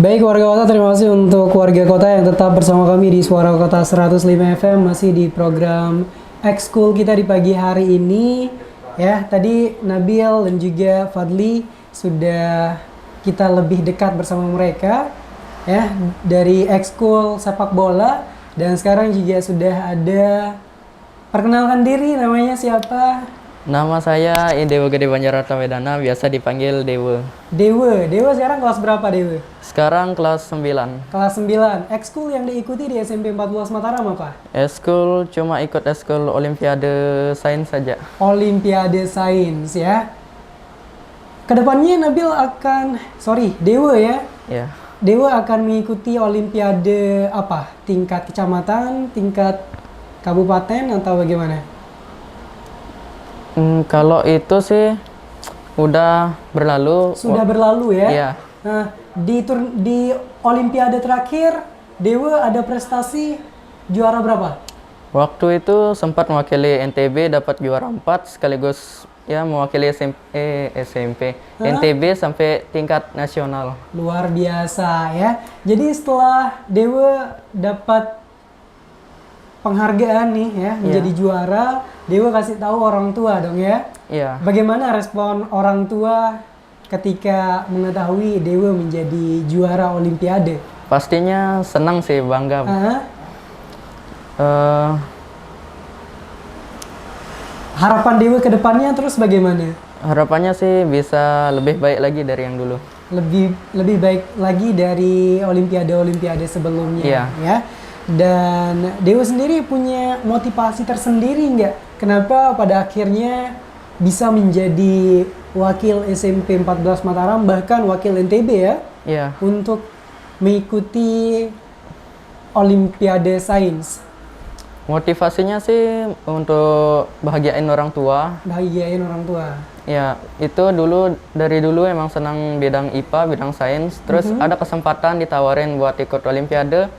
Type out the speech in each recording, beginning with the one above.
Baik warga kota, terima kasih untuk warga kota yang tetap bersama kami di Suara Kota 105 FM, masih di program Ekskul kita di pagi hari ini. Ya, tadi Nabil dan juga Fadli sudah kita lebih dekat bersama mereka ya dari Ekskul sepak bola, dan sekarang juga sudah ada, perkenalkan diri, namanya siapa? Nama saya Dewa Gede Banjarata Wedana, biasa dipanggil Dewa. Dewa sekarang kelas berapa Dewa? Sekarang kelas 9. Kelas 9. Ekskul yang diikuti di SMP 14 Mataram apa? Eskul cuma ikut eskul Olimpiade Sains saja. Olimpiade Sains ya. Kedepannya Nabil akan, Dewa ya. Ya. Dewa akan mengikuti Olimpiade apa? Tingkat kecamatan, tingkat kabupaten atau bagaimana? Kalau itu sih udah berlalu. Sudah berlalu ya? Iya. Nah, di Olimpiade terakhir, Dewa ada prestasi juara berapa? Waktu itu sempat mewakili NTB, dapat juara 4 sekaligus ya mewakili SMP NTB sampai tingkat nasional. Luar biasa ya. Jadi setelah Dewa dapat penghargaan nih ya, menjadi juara, Dewa kasih tahu orang tua dong ya. Iya. Bagaimana respon orang tua ketika mengetahui Dewa menjadi juara Olimpiade? Pastinya senang sih, bangga. Harapan Dewa ke depannya terus bagaimana? Harapannya sih bisa lebih baik lagi dari yang dulu. Lebih baik lagi dari Olimpiade sebelumnya. Iya. Ya. Dan Dewa sendiri punya motivasi tersendiri nggak? Kenapa pada akhirnya bisa menjadi wakil SMP 14 Mataram, bahkan wakil NTB ya? Iya. Untuk mengikuti Olimpiade Sains. Motivasinya sih untuk bahagiain orang tua. Bahagiain orang tua. Ya, itu dari dulu emang senang bidang IPA, bidang sains. Terus ada kesempatan ditawarin buat ikut Olimpiade,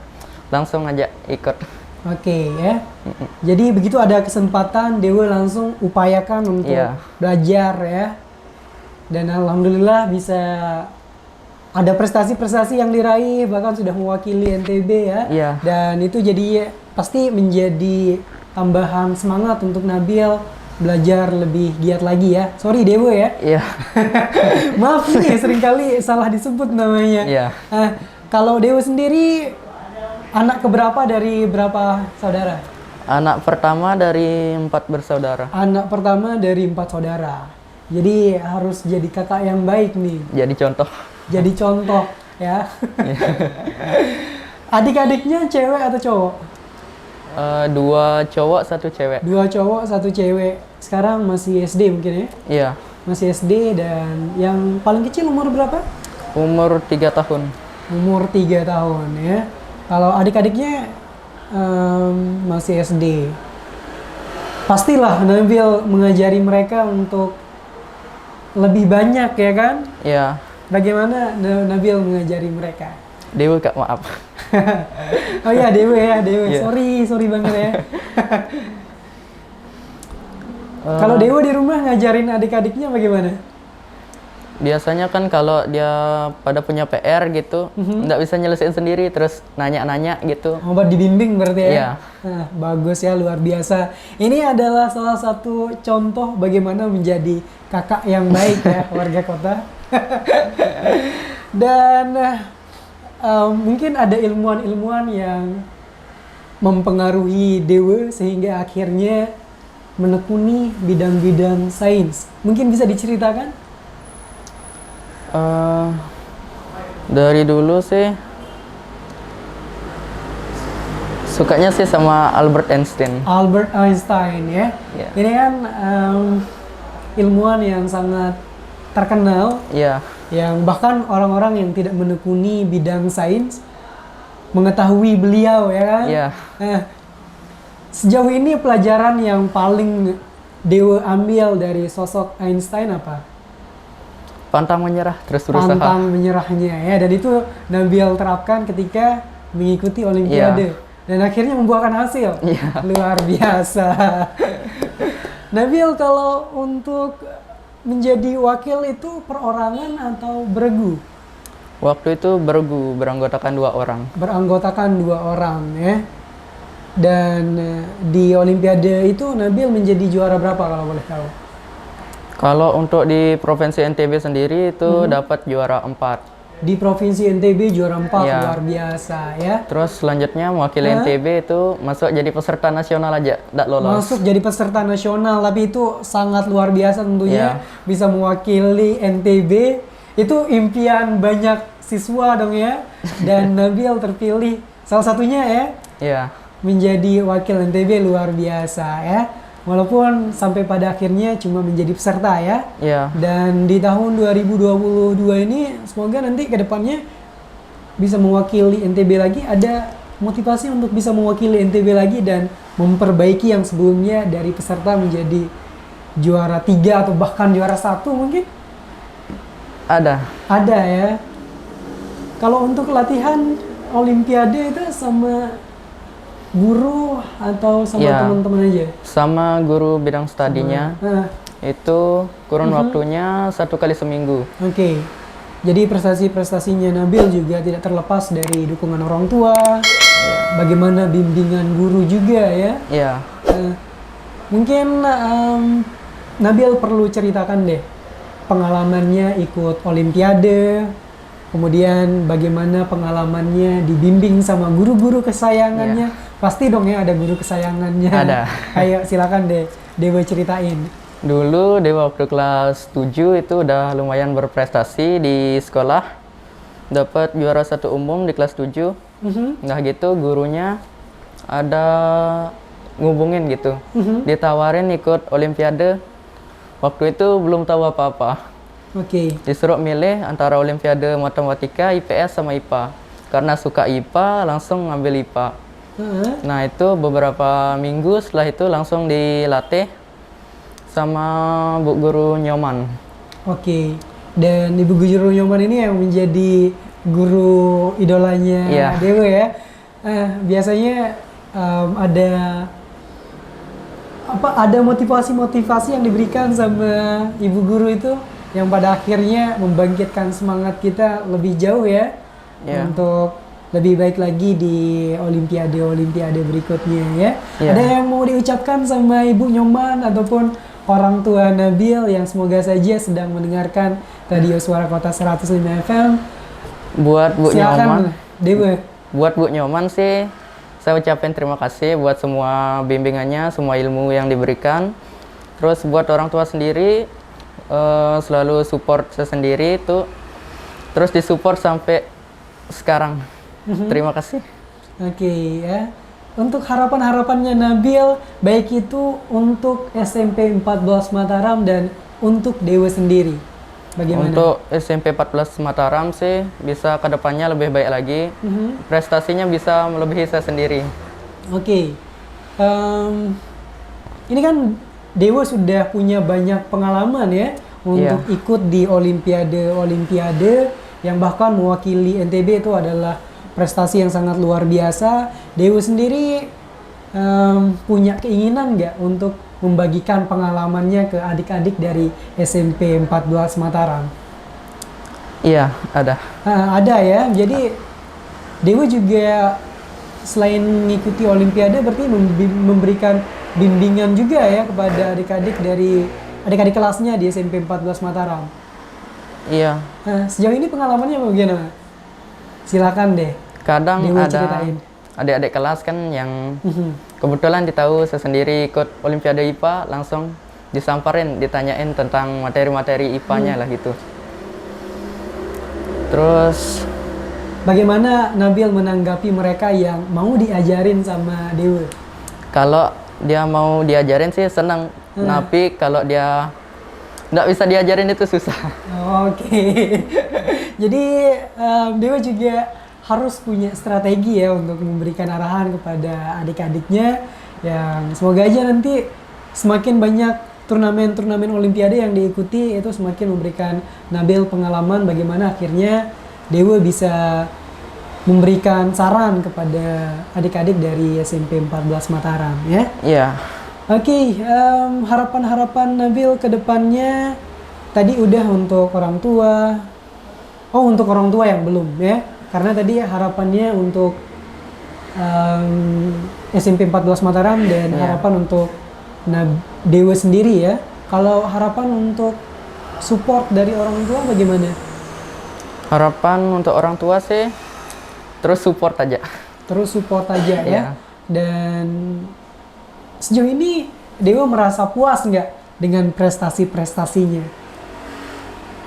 langsung ngajak ikut. Oke ya. Jadi begitu ada kesempatan, Dewa langsung upayakan untuk belajar ya. Dan alhamdulillah bisa ada prestasi-prestasi yang diraih, bahkan sudah mewakili NTB ya. Iya. Dan itu jadi pasti menjadi tambahan semangat untuk Nabil belajar lebih giat lagi ya. Sorry Dewa ya. Iya. Maaf nih, seringkali salah disebut namanya. Iya. Kalau Dewa sendiri anak keberapa dari berapa saudara? Anak pertama dari 4 bersaudara. Anak pertama dari 4 saudara. Jadi harus jadi kakak yang baik nih. Jadi contoh. Jadi contoh ya. Adik-adiknya cewek atau cowok? 2 cowok, 1 cewek. 2 cowok, 1 cewek. Sekarang masih SD mungkin ya? Iya. Masih SD, dan yang paling kecil umur berapa? Umur 3 tahun. Umur 3 tahun ya. Kalau adik-adiknya masih SD. Pastilah Nabil mengajari mereka untuk lebih banyak ya kan? Iya. Bagaimana Nabil mengajari mereka? Dewa Kak, maaf. Oh iya, Dewa ya, Dewa. Yeah. Sorry banget ya. Kalau Dewa di rumah ngajarin adik-adiknya bagaimana? Biasanya kan kalau dia pada punya PR gitu, nggak bisa nyelesain sendiri, terus nanya-nanya gitu. Oh, dibimbing berarti ya? Iya. Nah, bagus ya, luar biasa. Ini adalah salah satu contoh bagaimana menjadi kakak yang baik ya, warga kota. Dan mungkin ada ilmuwan-ilmuwan yang mempengaruhi Dewa sehingga akhirnya menekuni bidang-bidang sains. Mungkin bisa diceritakan? Dari dulu sih sukanya sih sama Albert Einstein. Albert Einstein ya. Yeah. Ini kan ilmuwan yang sangat terkenal. Iya. Yang bahkan orang-orang yang tidak menekuni bidang sains mengetahui beliau ya kan. Iya. Nah, sejauh ini pelajaran yang paling Dewa ambil dari sosok Einstein apa? Pantang menyerah, terus berusaha. Pantang menyerahnya ya, dan itu Nabil terapkan ketika mengikuti Olimpiade. Dan akhirnya membuahkan hasil. Luar biasa. Nabil, kalau untuk menjadi wakil itu perorangan atau beregu? Waktu itu beranggotakan 2 orang. Beranggotakan 2 orang ya. Dan di Olimpiade itu Nabil menjadi juara berapa kalau boleh tahu? Kalau untuk di Provinsi NTB sendiri itu dapat juara 4. Di Provinsi NTB juara 4, Iya. luar biasa ya. Terus selanjutnya mewakili NTB itu masuk jadi peserta nasional aja, tidak lolos. Masuk jadi peserta nasional, tapi itu sangat luar biasa tentunya. Iya. Bisa mewakili NTB, itu impian banyak siswa dong ya. Dan Nabil terpilih salah satunya ya, Iya, menjadi wakil NTB, luar biasa ya. Walaupun sampai pada akhirnya cuma menjadi peserta ya. iya, Dan di tahun 2022 ini semoga nanti ke depannya bisa mewakili NTB lagi, ada motivasi untuk bisa mewakili NTB lagi dan memperbaiki yang sebelumnya dari peserta menjadi juara 3 atau bahkan juara 1 mungkin. ada. Ada ya. Kalau untuk latihan Olimpiade itu sama guru atau sama Iya. teman-teman aja? Sama guru bidang studinya Nah, itu kurun waktunya 1 kali seminggu. oke. Jadi prestasi-prestasinya Nabil juga tidak terlepas dari dukungan orang tua, bagaimana bimbingan guru juga ya. Iya, Nah, mungkin Nabil perlu ceritakan deh pengalamannya ikut Olimpiade, kemudian bagaimana pengalamannya dibimbing sama guru-guru kesayangannya. Pasti dong ya ada guru kesayangannya. Ada. Ayo silakan deh, Dewa ceritain. dulu Dewa waktu kelas 7 itu udah lumayan berprestasi di sekolah. Dapat juara 1 umum di kelas 7. Nah gitu gurunya ada ngubungin gitu. Ditawarin ikut Olimpiade. Waktu itu belum tahu apa-apa. Oke. Disuruh milih antara Olimpiade Matematika, IPS sama IPA. Karena suka IPA, langsung ngambil IPA. Heeh. Nah itu beberapa minggu setelah itu langsung dilatih sama Bu Guru Nyoman. Oke. Dan Ibu Guru Nyoman ini yang menjadi guru idolanya Iya. Dewa ya. Biasanya ada motivasi-motivasi yang diberikan sama ibu guru itu yang pada akhirnya membangkitkan semangat kita lebih jauh ya. Iya. Untuk lebih baik lagi di Olimpiade berikutnya ya. Iya. Ada yang mau diucapkan sama Ibu Nyoman ataupun orang tua Nabil yang semoga saja sedang mendengarkan Radio Suara Kota 105 FM. Buat Bu Nyoman, Silakan, Dewa. buat Bu Nyoman sih, saya ucapin terima kasih buat semua bimbingannya, semua ilmu yang diberikan. Terus buat orang tua sendiri, selalu support saya sendiri itu, terus disupport sampai sekarang. Terima kasih. Oke ya. Untuk harapan-harapannya Nabil, baik itu untuk SMP 14 Mataram dan untuk Dewa sendiri. Bagaimana? Untuk SMP 14 Mataram sih bisa kedepannya lebih baik lagi. Prestasinya bisa melebihi saya sendiri. Oke. Ini kan Dewa sudah punya banyak pengalaman ya untuk ikut di Olimpiade yang bahkan mewakili NTB itu adalah prestasi yang sangat luar biasa. Dewa sendiri punya keinginan nggak untuk membagikan pengalamannya ke adik-adik dari SMP 14 Mataram? Iya, ada. Ada ya. Jadi Dewa juga selain mengikuti Olimpiade berarti memberikan bimbingan juga ya kepada adik-adik dari adik-adik kelasnya di SMP 14 Mataram. Iya. Sejauh ini pengalamannya bagaimana? Silakan deh. Kadang Dewa ada ceritain. adik-adik kelas kan yang kebetulan ditahu saya sendiri ikut Olimpiade IPA, langsung disamperin, ditanyain tentang materi-materi IPA-nya lah gitu. Terus Bagaimana Nabil menanggapi mereka yang mau diajarin sama Dewa? kalau dia mau diajarin sih senang, tapi kalau dia nggak bisa diajarin itu susah. Oke. Jadi Dewa juga harus punya strategi ya untuk memberikan arahan kepada adik-adiknya yang semoga aja nanti semakin banyak turnamen-turnamen Olimpiade yang diikuti itu semakin memberikan Nabil pengalaman bagaimana akhirnya Dewa bisa memberikan saran kepada adik-adik dari SMP 14 Mataram ya. Iya. Oke, harapan-harapan Nabil ke depannya tadi udah untuk orang tua, Oh, untuk orang tua yang belum ya. Karena tadi harapannya untuk SMP 14 Mataram dan harapan untuk Dewa sendiri ya. Kalau harapan untuk support dari orang tua bagaimana? Harapan untuk orang tua sih terus support aja. Terus support aja ya. Iya. Dan sejauh ini Dewa merasa puas nggak dengan prestasi-prestasinya?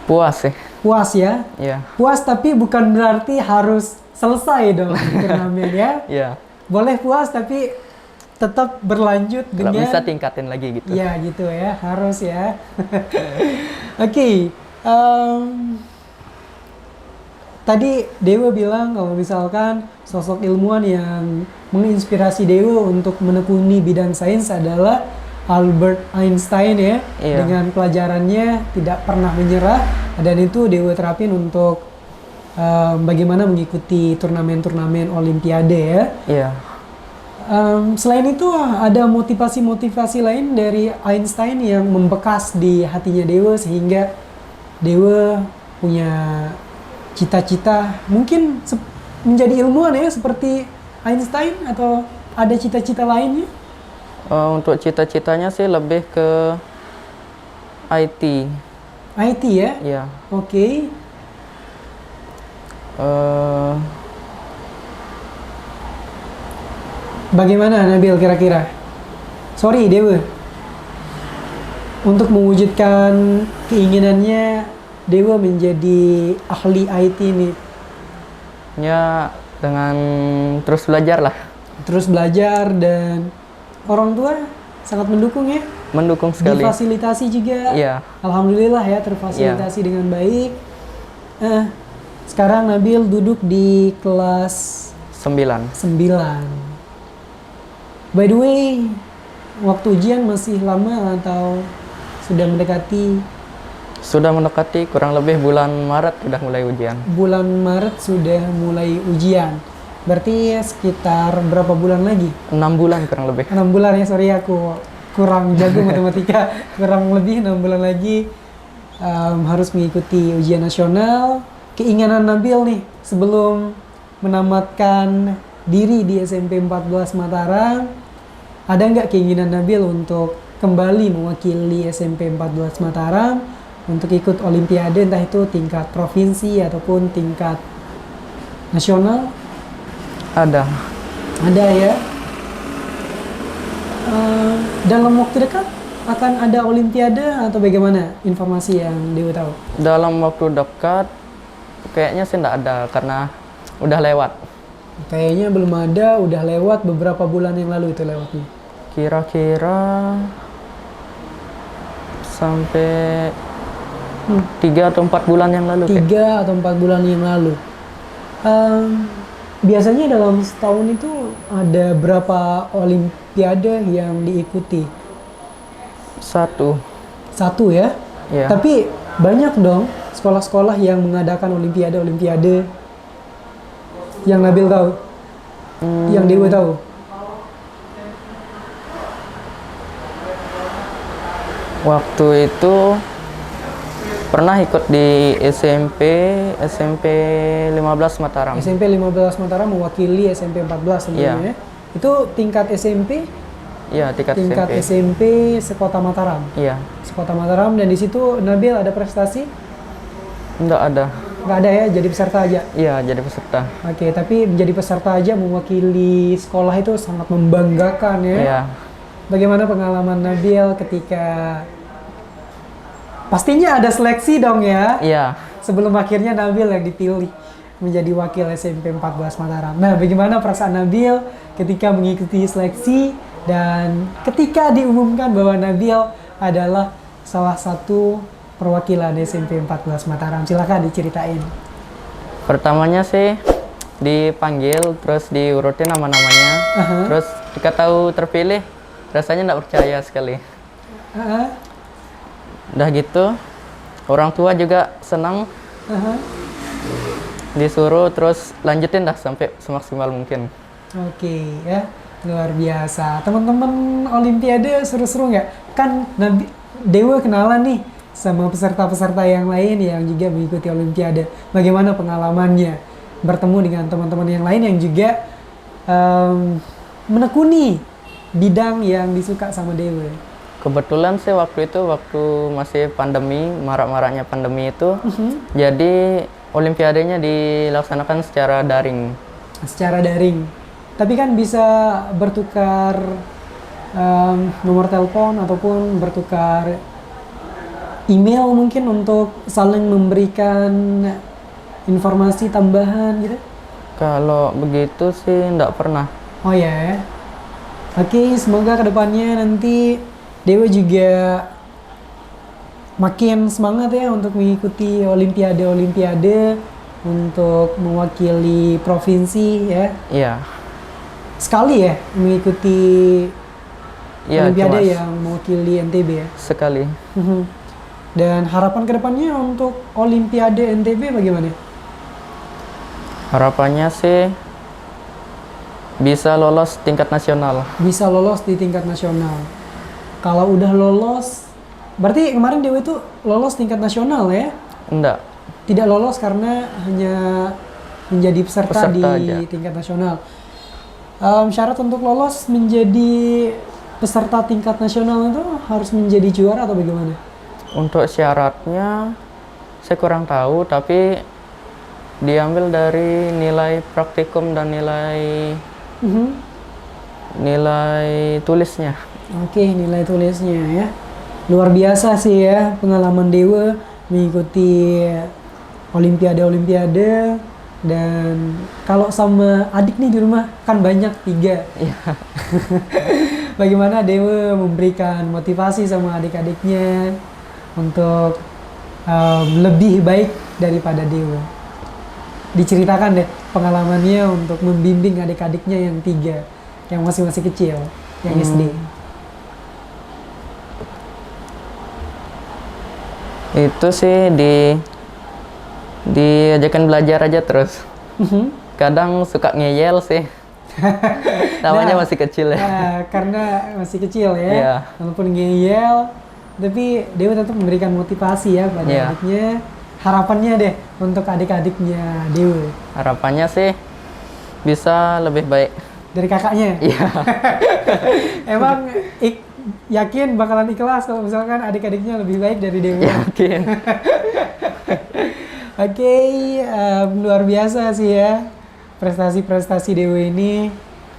Puas sih. Puas ya? Iya. Puas tapi bukan berarti harus selesai dong turnamen ya. Iya. Boleh puas tapi tetap berlanjut Kalau dengan bisa tingkatin lagi gitu. ya gitu ya, harus ya. Oke, tadi Dewa bilang kalau misalkan sosok ilmuwan yang menginspirasi Dewa untuk menekuni bidang sains adalah Albert Einstein ya. Iya. Dengan pelajarannya tidak pernah menyerah dan itu Dewa terapin untuk bagaimana mengikuti turnamen-turnamen Olimpiade ya. Iya. Selain itu ada motivasi-motivasi lain dari Einstein yang membekas di hatinya Dewa sehingga Dewa punya cita-cita mungkin menjadi ilmuwan ya seperti Einstein atau ada cita-cita lainnya? Untuk cita-citanya sih lebih ke IT. IT ya? Iya. Oke. Bagaimana Nabil kira-kira? Sorry Dewa. Untuk mewujudkan keinginannya Dewa menjadi ahli IT nih. Ya dengan terus belajar lah. Terus belajar dan orang tua sangat mendukung ya. Mendukung sekali. Difasilitasi juga. Iya. Alhamdulillah ya terfasilitasi dengan baik. Sekarang Nabil duduk di kelas 9. 9. By the way, waktu ujian masih lama atau sudah mendekati? Sudah mendekati, kurang lebih bulan Maret sudah mulai ujian. Bulan Maret sudah mulai ujian. Berarti sekitar berapa bulan lagi? 6 bulan kurang lebih. 6 bulan ya, sorry aku kurang jago matematika. Kurang lebih 6 bulan lagi harus mengikuti ujian nasional. Keinginan Nabil nih sebelum menamatkan diri di SMP 14 Mataram, ada nggak keinginan Nabil untuk kembali mewakili SMP 14 Mataram untuk ikut Olimpiade, entah itu tingkat provinsi ataupun tingkat nasional? Ada. Ada ya. Dalam waktu dekat akan ada Olimpiade atau bagaimana informasi yang Dewa tahu? Dalam waktu dekat kayaknya sih enggak ada karena udah lewat. Kayaknya belum ada, udah lewat beberapa bulan yang lalu itu lewatnya. Kira-kira sampai 3 atau 4 bulan yang lalu. 3 atau 4 bulan yang lalu. Biasanya dalam setahun itu ada berapa Olimpiade yang diikuti? 1. 1 ya? Iya. Tapi banyak dong sekolah-sekolah yang mengadakan Olimpiade yang Nabil tahu, yang Dewa tahu. Waktu itu pernah ikut di SMP 15 Mataram. SMP 15 Mataram mewakili SMP 14 tentunya. Iya. Itu tingkat SMP? Iya, tingkat SMP. SMP sekota Mataram. Iya. Sekota Mataram, dan di situ Nabil ada prestasi? Enggak ada. Nggak ada ya, jadi peserta aja? Iya, jadi peserta. Oke, tapi menjadi peserta aja mewakili sekolah itu sangat membanggakan ya. Iya. Bagaimana pengalaman Nabil ketika pastinya ada seleksi dong ya? Iya. Sebelum akhirnya Nabil yang dipilih menjadi wakil SMP 14 Mataram. Nah, bagaimana perasaan Nabil ketika mengikuti seleksi dan ketika diumumkan bahwa Nabil adalah salah satu perwakilan SMP 14 Mataram? Silakan diceritain. Pertamanya sih dipanggil, terus diurutin nama-namanya. Terus ketika tahu terpilih, rasanya nggak percaya sekali. Udah gitu, orang tua juga senang. Disuruh terus lanjutin dah sampai semaksimal mungkin. Oke ya, luar biasa. Teman-teman Olimpiade seru-seru nggak? Kan Dewa kenalan nih sama peserta-peserta yang lain yang juga mengikuti Olimpiade. Bagaimana pengalamannya bertemu dengan teman-teman yang lain yang juga menekuni bidang yang disuka sama Dewa? Kebetulan sih waktu itu masih pandemi, marak-maraknya pandemi itu, jadi Olimpiadenya dilaksanakan secara daring. Secara daring. Tapi kan bisa bertukar nomor telepon ataupun bertukar email mungkin untuk saling memberikan informasi tambahan gitu. Kalau begitu sih enggak pernah. Oh ya. Oke, semoga kedepannya nanti Dewa juga makin semangat ya untuk mengikuti Olimpiade untuk mewakili provinsi ya. Iya. Sekali ya mengikuti Iya, Olimpiade cuma yang mewakili NTB ya. sekali. Dan harapan kedepannya untuk Olimpiade NTB bagaimana? Harapannya sih bisa lolos tingkat nasional. Bisa lolos di tingkat nasional. Kalau udah lolos, berarti kemarin Dewa itu lolos tingkat nasional ya? Enggak. Tidak lolos karena hanya menjadi peserta di Peserta aja. tingkat nasional. Syarat untuk lolos menjadi peserta tingkat nasional itu harus menjadi juara atau bagaimana? Untuk syaratnya saya kurang tahu, tapi diambil dari nilai praktikum dan nilai tulisnya. Oke, nilai tulisnya ya. Luar biasa sih ya pengalaman Dewa mengikuti Olimpiade. Dan kalau sama adik nih di rumah kan banyak 3. Iya. Bagaimana Dewa memberikan motivasi sama adik-adiknya untuk lebih baik daripada Dewa. Diceritakan deh pengalamannya untuk membimbing adik-adiknya yang 3, yang masih kecil, yang SD. Itu sih diajakan belajar aja terus. Kadang suka ngeyel sih. Namanya masih kecil ya. Karena masih kecil ya. Iya. Walaupun ngeyel, tapi Dewa tetap memberikan motivasi ya pada Iya. adiknya. Harapannya deh untuk adik-adiknya Dewa. Harapannya sih bisa lebih baik. Dari kakaknya. Iya. Emang yakin bakalan ikhlas kalau misalkan adik-adiknya lebih baik dari Dewa? Yakin. Oke, luar biasa sih ya prestasi-prestasi Dewa ini,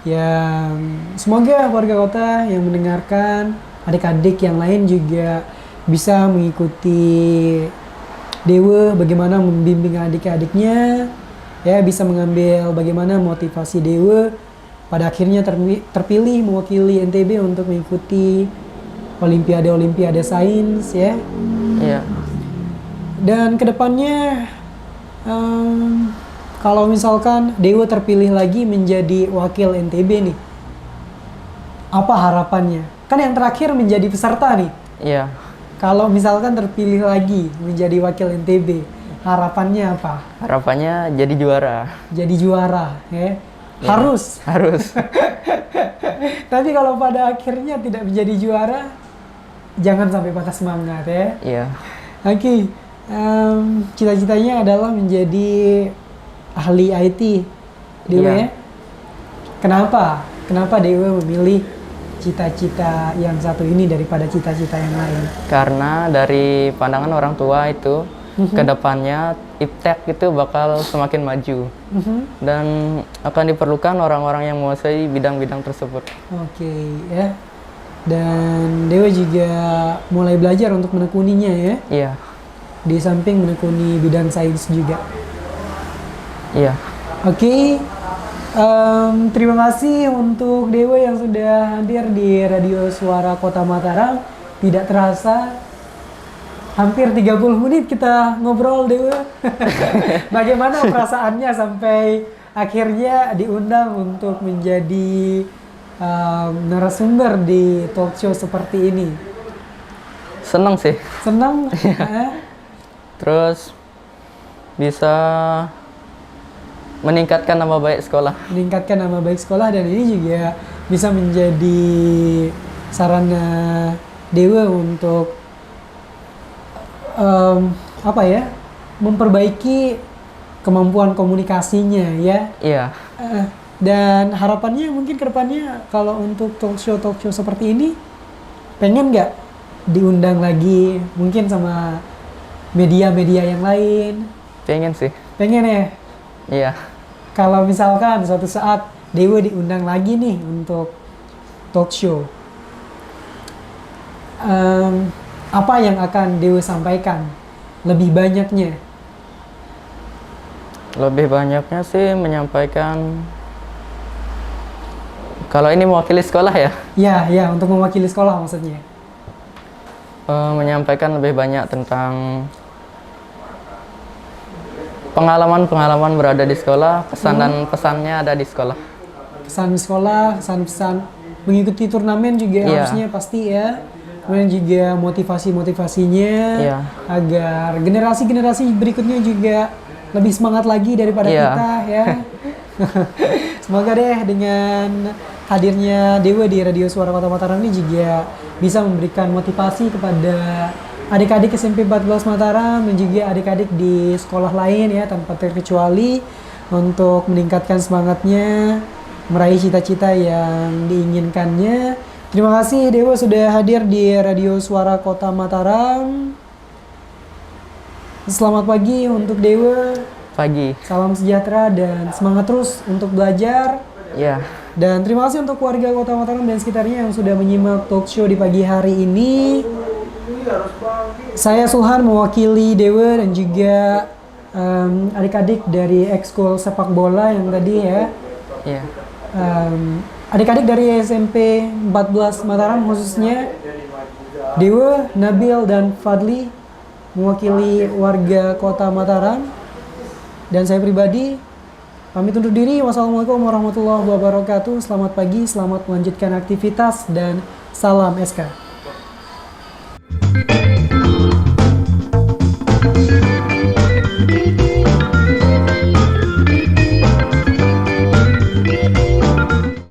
yang semoga warga kota yang mendengarkan, adik-adik yang lain juga bisa mengikuti Dewa bagaimana membimbing adik-adiknya, ya bisa mengambil bagaimana motivasi Dewa pada akhirnya terpilih mewakili NTB untuk mengikuti Olimpiade sains ya. Iya. Dan kedepannya kalau misalkan Dewa terpilih lagi menjadi wakil NTB nih, apa harapannya? Kan yang terakhir menjadi peserta nih. Iya. Kalau misalkan terpilih lagi menjadi wakil NTB, harapannya apa? Harapannya jadi juara. Jadi juara, ya. Ya, Harus. Harus. Tapi kalau pada akhirnya tidak menjadi juara, jangan sampai patah semangat ya. Iya. Oke, cita-citanya adalah menjadi ahli IT, Dewa Iya. ya. Kenapa Dewa memilih cita-cita yang satu ini daripada cita-cita yang lain? Karena dari pandangan orang tua itu, kedepannya iptek itu bakal semakin maju. Dan akan diperlukan orang-orang yang menguasai bidang-bidang tersebut. Oke ya. Dan Dewa juga mulai belajar untuk menekuninya ya. Iya. Di samping menekuni bidang sains juga. Iya. Oke, terima kasih untuk Dewa yang sudah hadir di Radio Suara Kota Mataram. Tidak terasa, hampir 30 menit kita ngobrol Dewa. Bagaimana perasaannya sampai akhirnya diundang untuk menjadi narasumber di talk show seperti ini? Senang sih. Senang? Terus bisa meningkatkan nama baik sekolah. Meningkatkan nama baik sekolah, dan ini juga bisa menjadi sarana Dewa untuk apa ya, memperbaiki kemampuan komunikasinya ya. Iya. Dan harapannya mungkin kedepannya kalau untuk talk show seperti ini, pengen nggak diundang lagi mungkin sama media-media yang lain? Pengen sih. Pengen ya? Iya. Kalau misalkan suatu saat Dewa diundang lagi nih untuk talk show, apa yang akan Dewa sampaikan? Lebih banyaknya? Lebih banyaknya sih menyampaikan, kalau ini mewakili sekolah ya, Ya, untuk mewakili sekolah maksudnya. menyampaikan lebih banyak tentang pengalaman-pengalaman berada di sekolah, pesan dan pesannya ada di sekolah. Pesan sekolah, pesan-pesan mengikuti turnamen juga Iya. harusnya pasti ya. Kemudian juga motivasi-motivasinya Iya. agar generasi-generasi berikutnya juga lebih semangat lagi daripada Iya. kita ya. Semoga deh dengan hadirnya Dewa di Radio Suara Kota Mataram ini juga bisa memberikan motivasi kepada adik-adik SMP 14 Mataram dan juga adik-adik di sekolah lain ya tanpa terkecuali untuk meningkatkan semangatnya meraih cita-cita yang diinginkannya. Terima kasih Dewa sudah hadir di Radio Suara Kota Mataram. Selamat pagi untuk Dewa. Pagi. Salam sejahtera dan semangat terus untuk belajar. Ya. Dan terima kasih untuk warga Kota Mataram dan sekitarnya yang sudah menyimak talk show di pagi hari ini. Saya Sulhan mewakili Dewa dan juga adik-adik dari ekskul sepak bola yang tadi ya. Iya. Adik-adik dari SMP 14 Mataram khususnya Dewa, Nabil, dan Fadli mewakili warga Kota Mataram. Dan saya pribadi pamit undur diri. Wassalamualaikum warahmatullahi wabarakatuh. Selamat pagi, selamat melanjutkan aktivitas, dan salam SK.